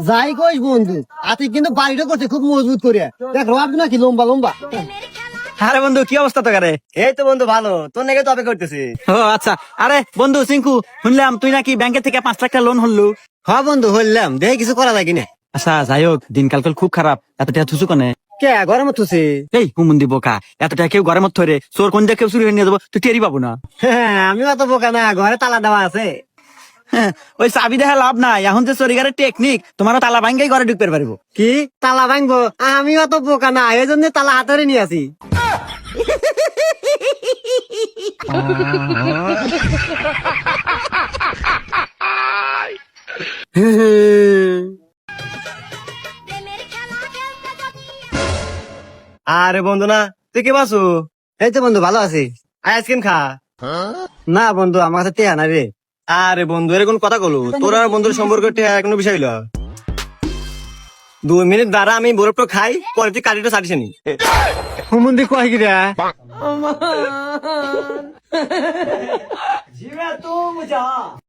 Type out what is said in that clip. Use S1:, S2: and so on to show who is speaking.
S1: যাই কইস বন্ধু আতি কিন্তু বাড়িটা করছে খুব মজবুত করে দেখ রড নাকি লম্বা লম্বা।
S2: আরে বন্ধু কি অবস্থা তো কারে?
S1: এই তো বন্ধু ভালো, তোর নাকি তবে করতেছি।
S2: ও আচ্ছা। আরে বন্ধু চিঙ্কু, শুনলাম তুই নাকি ব্যাংকে থেকে 5 লাখ টাকা লোন হলু।
S1: হ্যাঁ বন্ধু হইলাম, দেখে কিছু করা যায় কিনা।
S2: আচ্ছা যাই হোক, দিনকাল খুব খারাপ, এত টাকা থুসু কনে?
S1: কে গরম থুছি?
S2: এই হুমুন্দি বোকা, এত টাকা কেউ ঘরের মধ্যে ধরে চোর কোন দিকে কেউ চুরি হয়ে নিয়ে যাবো, তুই টেরি পাবো না।
S1: হ্যাঁ আমিও অত বোকা না, ঘরে তালা দেওয়া আছে।
S2: হ্যাঁ, ওই চাবি দেখা লাভ নাই, এখন যে চোরিগারের টেকনিক, তোমারও তালা ভাঙ্গাই ঘরে ঢুকতে পারবো।
S1: কি তালা ভাঙবো? আমিও অত বোকা না, এই জন্য তালা হাতে নিয়ে আসি।
S3: আরে বন্ধু না, তুই কে বাসু?
S1: এই তো বন্ধু ভালো আছি।
S3: আইসক্রিম খা।
S1: না বন্ধু আমার কাছে টেহা নাই রে।
S3: আরে বন্ধু এরকম কথা কলু, তোর আর বন্ধুর সম্পর্ক কোনো বিষয় হইলো? 2 মিনিট দ্বারা আমি বরফটা খাই, পরে তুই কাটিটা ছাড়িস নি।
S1: হুমুন্দি কয় গিরা?